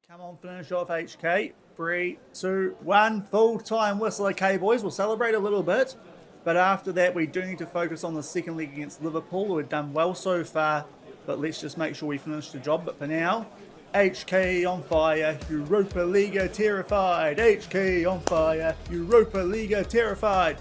Come on, finish off HK. 3, 2, 1. Full-time whistle. Okay, boys, we'll celebrate a little bit. But after that, we do need to focus on the second leg against Liverpool. We've done well so far, but let's just make sure we finish the job. But for now, HK on fire, Europa League terrified. HK on fire, Europa League terrified.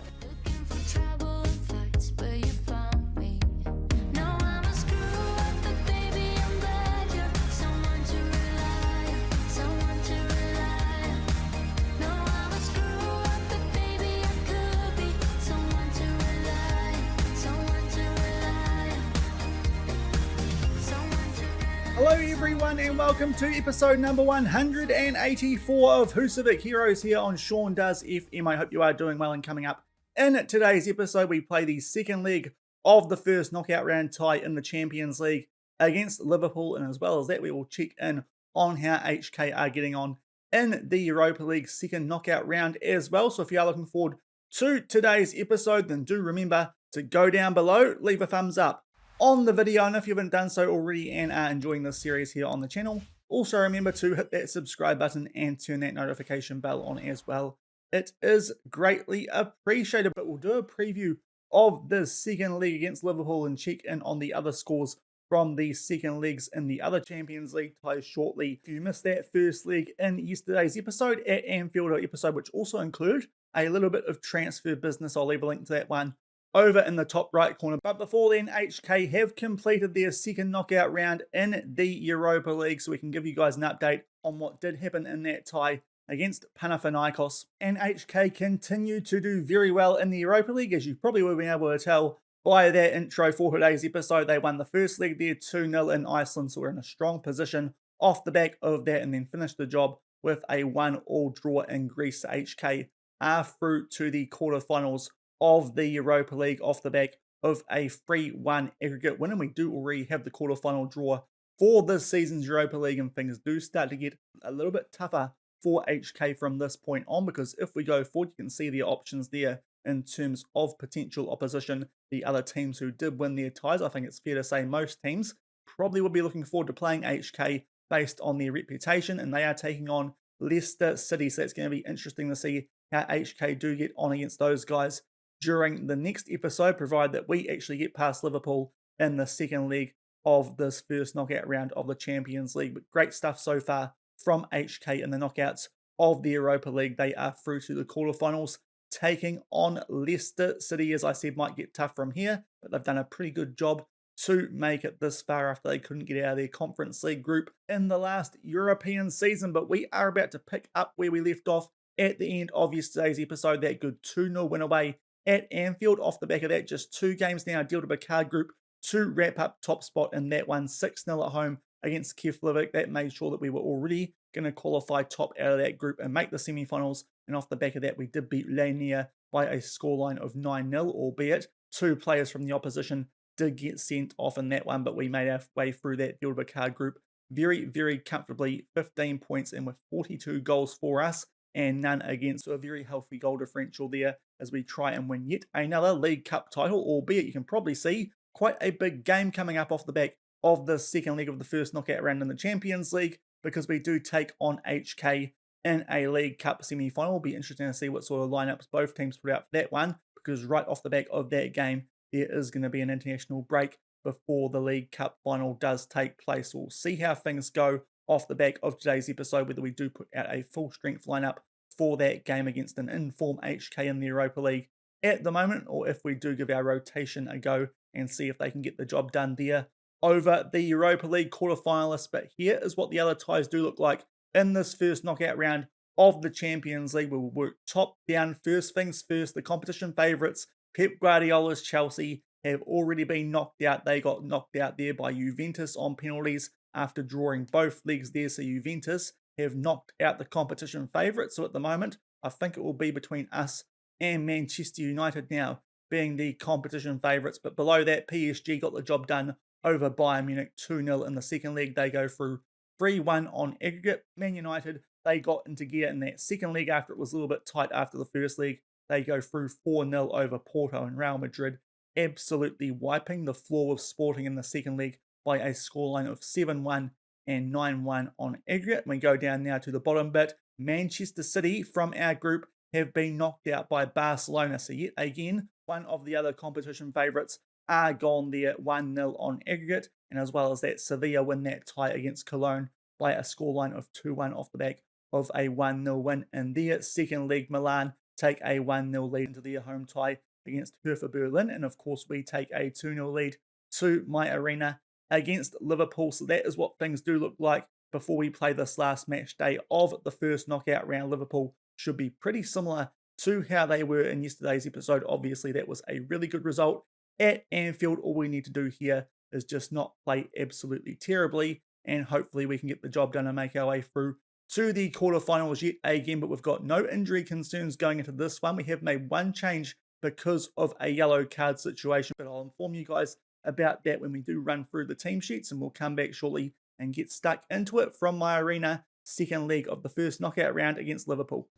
Hello everyone and welcome to episode number 184 of Husavik Heroes here on Shaun Does FM. I hope you are doing well and coming up. In today's episode we play the second leg of the first knockout round tie in the Champions League against Liverpool, and as well as that we will check in on how HK are getting on in the Europa League second knockout round as well. So if you are looking forward to today's episode, then do remember to go down below, leave a thumbs up on the video, and if you haven't done so already and are enjoying this series here on the channel, also remember to hit that subscribe button and turn that notification bell on as well. It is greatly appreciated. But we'll do a preview of the second leg against Liverpool and check in on the other scores from the second legs in the other Champions League ties shortly. If you missed that first leg in yesterday's episode at Anfield, episode which also included a little bit of transfer business, I'll leave a link to that one over in the top right corner. But before then, HK have completed their second knockout round in the Europa League, so we can give you guys an update on what did happen in that tie against Panathinaikos. And HK continue to do very well in the Europa League, as you probably will be able to tell by that intro for today's episode. They won the first leg there 2-0 in Iceland, so we're in a strong position off the back of that, and then finished the job with a 1-1 draw in Greece. HK are through to the quarterfinals of the Europa League off the back of a 3-1 aggregate win, and we do already have the quarterfinal draw for this season's Europa League, and things do start to get a little bit tougher for HK from this point on, because if we go forward, you can see the options there in terms of potential opposition. The other teams who did win their ties, I think it's fair to say most teams probably will be looking forward to playing HK based on their reputation, and they are taking on Leicester City, so it's going to be interesting to see how HK do get on against those guys during the next episode, provided that we actually get past Liverpool in the second leg of this first knockout round of the Champions League. But great stuff so far from HK in the knockouts of the Europa League. They are through to the quarterfinals, taking on Leicester City. As I said, might get tough from here, but they've done a pretty good job to make it this far after they couldn't get out of their Conference League group in the last European season. But we are about to pick up where we left off at the end of yesterday's episode. That good 2-0 win away at Anfield. Off the back of that, just 2 games now dealt to a card group to wrap up top spot in that one. 6-0 at home against Keflavik. That made sure that we were already going to qualify top out of that group and make the semi-finals. And off the back of that, we did beat Lania by a scoreline of 9-0, albeit 2 players from the opposition did get sent off in that one, but we made our way through that deal to a card group very, very comfortably. 15 points and with 42 goals for us and none against. So a very healthy goal differential there as we try and win yet another League Cup title, albeit you can probably see quite a big game coming up off the back of the second leg of the first knockout round in the Champions League, because we do take on HK in a League Cup semi-final. It'll be interesting to see what sort of lineups both teams put out for that one, because right off the back of that game, there is going to be an international break before the League Cup final does take place. We'll see how things go off the back of today's episode, whether we do put out a full strength lineup for that game against an informed HK in the Europa League at the moment, or if we do give our rotation a go and see if they can get the job done there over the Europa League quarterfinalists. But here is what the other ties do look like in this first knockout round of the Champions League. We'll work top down. First things first, the competition favourites, Pep Guardiola's Chelsea, have already been knocked out. They got knocked out there by Juventus on penalties after drawing both legs there. So Juventus have knocked out the competition favourites. So at the moment, I think it will be between us and Manchester United now being the competition favourites. But below that, PSG got the job done over Bayern Munich 2-0 in the second leg. They go through 3-1 on aggregate. Man United, they got into gear in that second leg after it was a little bit tight after the first leg. They go through 4-0 over Porto, and Real Madrid absolutely wiping the floor of Sporting in the second leg by a scoreline of 7-1 and 9-1 on aggregate. We go down now to the bottom bit. Manchester City from our group have been knocked out by Barcelona. So yet again, one of the other competition favourites are gone there 1-0 on aggregate. And as well as that, Sevilla win that tie against Cologne by a scoreline of 2-1 off the back of a 1-0 win in their second leg. Milan take a 1-0 lead into their home tie against Hertha Berlin. And of course, we take a 2-0 lead to my arena against Liverpool. So that is what things do look like before we play this last match day of the first knockout round. Liverpool should be pretty similar to how they were in yesterday's episode. Obviously, that was a really good result at Anfield. All we need to do here is just not play absolutely terribly, and hopefully we can get the job done and make our way through to the quarterfinals yet again. But we've got no injury concerns going into this one. We have made one change because of a yellow card situation, but I'll inform you guys about that when we do run through the team sheets, and we'll come back shortly and get stuck into it from my arena, second leg of the first knockout round against Liverpool.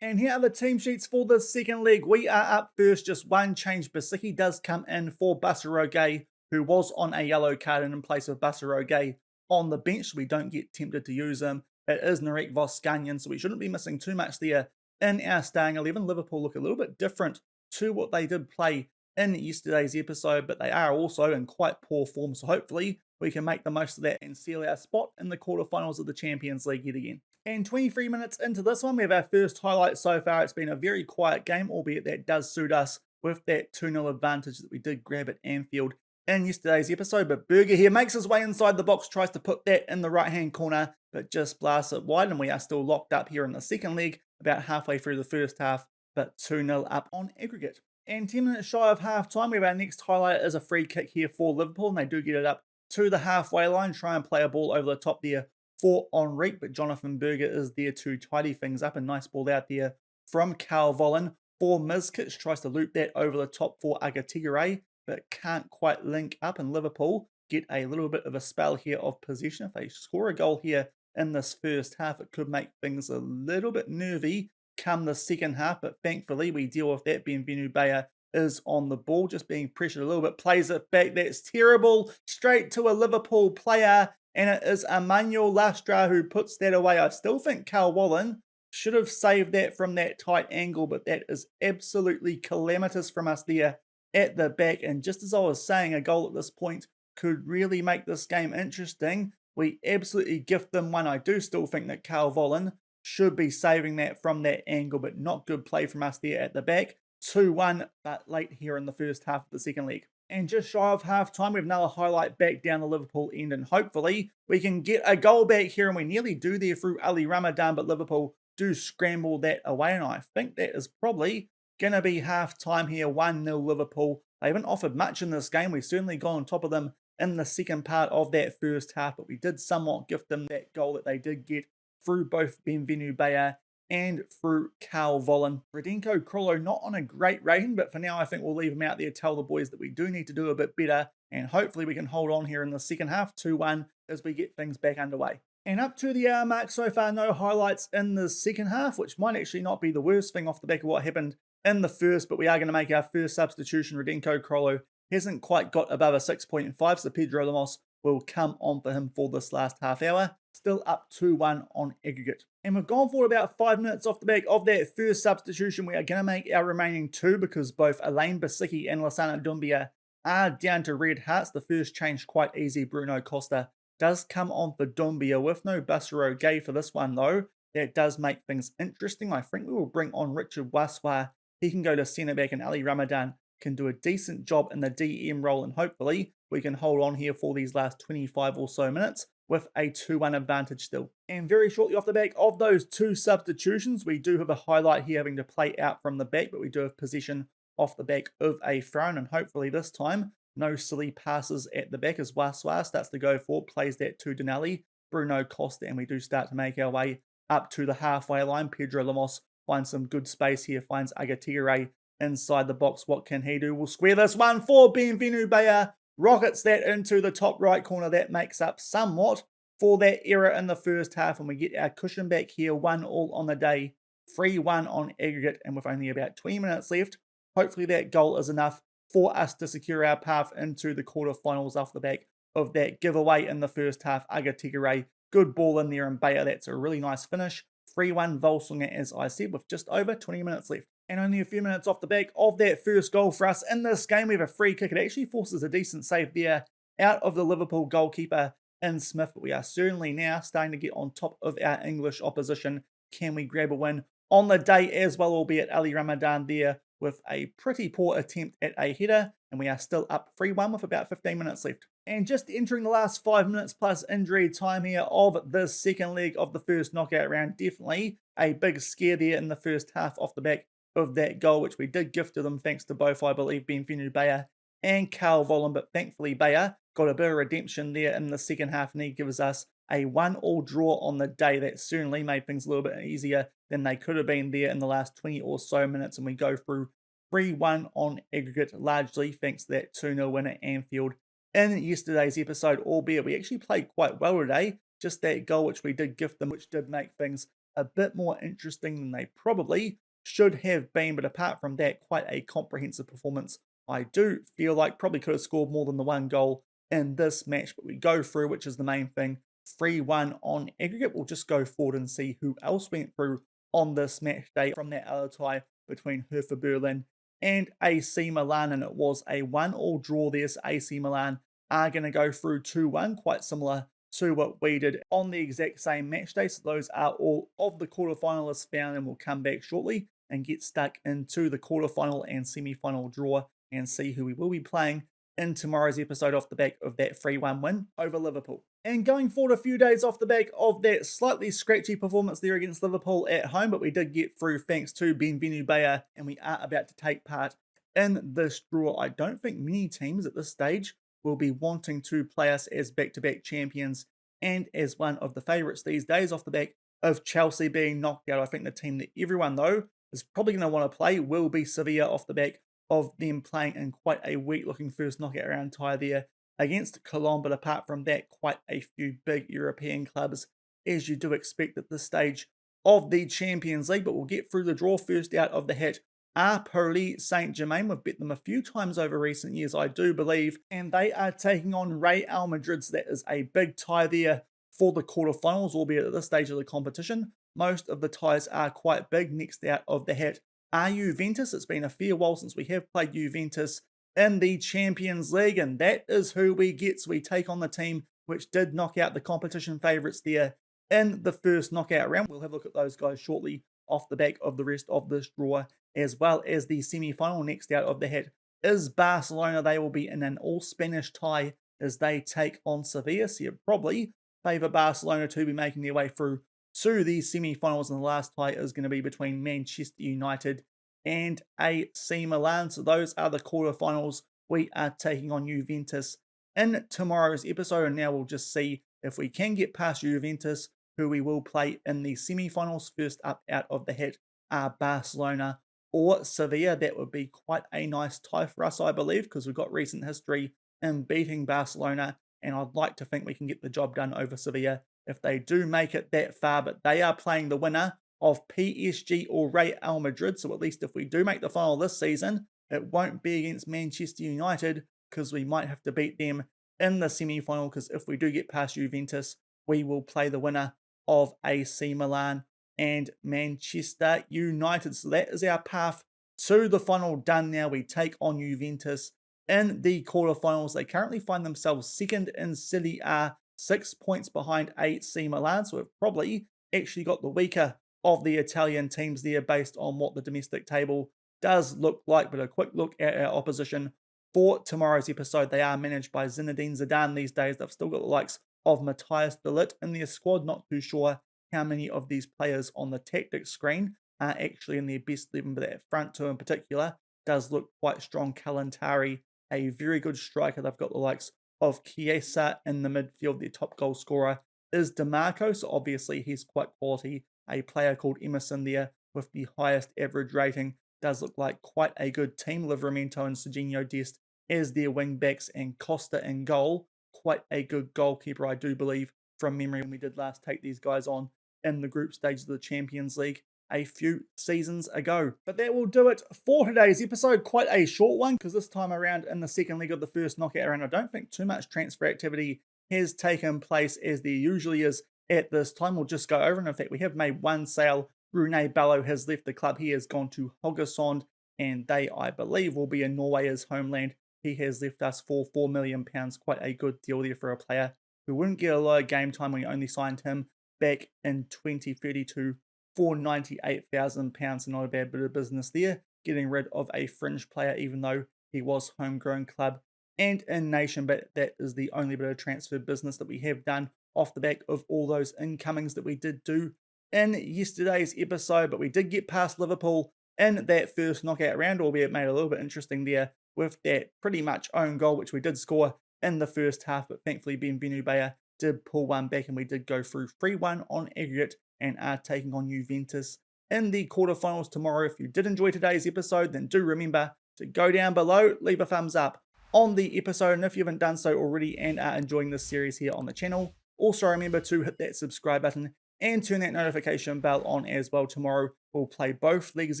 And here are the team sheets for the second leg. We are up first, just one change. Basicki does come in for Busaroge, who was on a yellow card, and in place of Busaroge on the bench, so we don't get tempted to use him. It is Narek Voskanyan, so we shouldn't be missing too much there in our starting 11. Liverpool look a little bit different to what they did play in yesterday's episode, but they are also in quite poor form, so hopefully we can make the most of that and seal our spot in the quarterfinals of the Champions League yet again. And 23 minutes into this one, we have our first highlight so far. It's been a very quiet game, albeit that does suit us with that 2-0 advantage that we did grab at Anfield in yesterday's episode. But Berger here makes his way inside the box, tries to put that in the right-hand corner, but just blasts it wide, and we are still locked up here in the second leg, about halfway through the first half, but 2-0 up on aggregate. And 10 minutes shy of half-time, we have our next highlight is a free kick here for Liverpool, and they do get it up to the halfway line, try and play a ball over the top there for Enrique, but Jonathan Berger is there to tidy things up. A nice ball out there from Carl Vollen for Mizkic, tries to loop that over the top for Agatigere, but can't quite link up, and Liverpool get a little bit of a spell here of possession. If they score a goal here in this first half, it could make things a little bit nervy come the second half, but thankfully we deal with that. Bienvenu Bayer is on the ball, just being pressured a little bit, plays it back. That's terrible, straight to a Liverpool player, and it is Emmanuel Lastra who puts that away. I still think Carl Wallen should have saved that from that tight angle, but that is absolutely calamitous from us there at the back. And just as I was saying, a goal at this point could really make this game interesting. We absolutely gift them one. I do still think that Carl Vollen should be saving that from that angle, but not good play from us there at the back. 2-1, but late here in the first half of the second leg. And just shy of half-time, we have another highlight back down the Liverpool end, and hopefully we can get a goal back here, and we nearly do there through Ali Ramadan, but Liverpool do scramble that away, and I think that is probably going to be half-time here, 1-0 Liverpool. They haven't offered much in this game. We've certainly gone on top of them in the second part of that first half, but we did somewhat gift them that goal that they did get through both Bienvenu Bayer and through Carl Vollen. Radenko Krolo not on a great rating, but for now I think we'll leave him out there, tell the boys that we do need to do a bit better, and hopefully we can hold on here in the second half, 2-1, as we get things back underway. And up to the hour mark so far, no highlights in the second half, which might actually not be the worst thing off the back of what happened in the first, but we are going to make our first substitution. Radenko Krolo hasn't quite got above a 6.5, so Pedro Lemos will come on for him for this last half hour. Still up 2-1 on aggregate. And we've gone for about 5 minutes off the back of that first substitution. We are going to make our remaining two because both Alain Basicki and Lassana Doumbia are down to red hearts. The first change quite easy. Bruno Costa does come on for Doumbia with no Bussero Gay for this one though. That does make things interesting. I think we will bring on Richard Waswa. He can go to centre back, and Ali Ramadan can do a decent job in the DM role, and hopefully we can hold on here for these last 25 or so minutes with a 2-1 advantage still. And very shortly off the back of those two substitutions, we do have a highlight here having to play out from the back, but we do have possession off the back of a throw, and hopefully this time no silly passes at the back as Waswa starts to go for, plays that to Denali, Bruno Costa, and we do start to make our way up to the halfway line. Pedro Lemos finds some good space here, finds Agatigere inside the box. What can he do? We'll square this one for Bienvenu Bayer. Rockets that into the top right corner. That makes up somewhat for that error in the first half, and we get our cushion back here, 1-1 on the day, 3-1 on aggregate, and with only about 20 minutes left, hopefully that goal is enough for us to secure our path into the quarterfinals off the back of that giveaway in the first half. Agatigere, good ball in there, and Bayer, that's a really nice finish. 3-1 Volsungur, as I said, with just over 20 minutes left. And only a few minutes off the back of that first goal for us in this game, we have a free kick. It actually forces a decent save there out of the Liverpool goalkeeper in Smith, but we are certainly now starting to get on top of our English opposition. Can we grab a win on the day as well, albeit Ali Ramadan there with a pretty poor attempt at a header, and we are still up 3-1 with about 15 minutes left. And just entering the last 5 minutes plus injury time here of the second leg of the first knockout round. Definitely a big scare there in the first half off the back of that goal, which we did gift to them thanks to both, I believe, Benvenu Bayer and Carl Vollen, but thankfully Bayer got a bit of redemption there in the second half, and he gives us a 1-1 draw on the day. That certainly made things a little bit easier than they could have been there in the last 20 or so minutes, and we go through 3-1 on aggregate, largely thanks to that 2-0 win at Anfield in yesterday's episode, albeit we actually played quite well today. Just that goal which we did gift them, which did make things a bit more interesting than they probably should have been, but apart from that, quite a comprehensive performance. I do feel like probably could have scored more than the one goal in this match, but we go through, which is the main thing. 3-1 on aggregate. We'll just go forward and see who else went through on this match day from that other tie between Hertha Berlin and AC Milan, and it was a 1-1 draw there. So AC Milan are going to go through 2-1, quite similar to what we did on the exact same match day. So those are all of the quarterfinalists found, and we'll come back shortly and get stuck into the quarterfinal and semi-final draw and see who we will be playing in tomorrow's episode off the back of that 3-1 win over Liverpool. And going forward a few days off the back of that slightly scratchy performance there against Liverpool at home, but we did get through thanks to Benvenu Bayer, and we are about to take part in this draw. I don't think many teams at this stage will be wanting to play us as back-to-back champions and as one of the favourites these days off the back of Chelsea being knocked out. I think the team that everyone, though, is probably going to want to play will be Sevilla off the back of them playing in quite a weak-looking first knockout round tie there against Cologne. But apart from that, quite a few big European clubs, as you do expect at this stage of the Champions League. But we'll get through the draw. First out of the hat are Paris Saint-Germain. We've bet them a few times over recent years, I do believe, and they are taking on Real Madrid. So that is a big tie there for the quarterfinals, albeit at this stage of the competition. Most of the ties are quite big. Next out of the hat are Juventus. It's been a fair while since we have played Juventus in the Champions League, and that is who we get. So we take on the team which did knock out the competition favourites there in the first knockout round. We'll have a look at those guys shortly off the back of the rest of this draw, as well as the semi-final. Next out of the hat is Barcelona. They will be in an all-Spanish tie as they take on Sevilla. So you probably favour Barcelona to be making their way through to the semi-finals, and the last tie is going to be between Manchester United and AC Milan. So those are the quarterfinals. We are taking on Juventus in tomorrow's episode, and now we'll just see if we can get past Juventus, who we will play in the semi-finals. First up out of the hat are Barcelona or Sevilla. That would be quite a nice tie for us, I believe, because we've got recent history in beating Barcelona, and I'd like to think we can get the job done over Sevilla if they do make it that far. But they are playing the winner of PSG or Real Madrid. So at least if we do make the final this season, it won't be against Manchester United, because we might have to beat them in the semi-final, because if we do get past Juventus, we will play the winner of AC Milan and Manchester United. So that is our path to the final done now. We take on Juventus in the quarterfinals. They currently find themselves second in Serie A, 6 points behind AC Milan. So we've probably actually got the weaker of the Italian teams there based on what the domestic table does look like. But a quick look at our opposition for tomorrow's episode. They are managed by Zinedine Zidane these days. They've still got the likes of Matthias de Ligt in their squad. Not too sure how many of these players on the tactics screen are actually in their best 11, but that front two in particular does look quite strong. Kalantari, a very good striker. They've got the likes of Chiesa in the midfield. Their top goal scorer is DeMarco, so obviously he's quite quality. A player called Emerson there with the highest average rating. Does look like quite a good team. Livramento and Serginho Dest as their wing backs, and Costa in goal. Quite a good goalkeeper, I do believe, from memory, when we did last take these guys on in the group stages of the Champions League. a few seasons ago. But that will do it for today's episode. Quite a short one, because this time around in the second leg of the first knockout round, I don't think too much transfer activity has taken place as there usually is at this time. We'll just go over, and in fact we have made one sale. Rune Bello has left the club. He has gone to Haugesund, and they, I believe, will be in Norway as homeland. He has left us for £4 million. Quite a good deal there for a player who wouldn't get a lot of game time. We only signed him back in 2032 for £98,000. So not a bad bit of business there. Getting rid of a fringe player, even though he was homegrown club and in nation. But that is the only bit of transfer business that we have done off the back of all those incomings that we did do in yesterday's episode. But we did get past Liverpool in that first knockout round, albeit made a little bit interesting there with that pretty much own goal, which we did score in the first half. But thankfully, Benvenu Bayer did pull one back, and we did go through 3-1 on aggregate and are taking on Juventus in the quarterfinals tomorrow. If you did enjoy today's episode, then do remember to go down below, leave a thumbs up on the episode. And if you haven't done so already and are enjoying this series here on the channel, also remember to hit that subscribe button and turn that notification bell on as well. Tomorrow we'll play both legs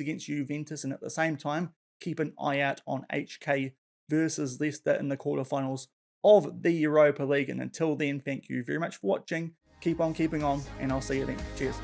against Juventus, and at the same time, keep an eye out on HK versus Leicester in the quarterfinals of the Europa League. And until then, thank you very much for watching. Keep on keeping on, and I'll see you then. Cheers.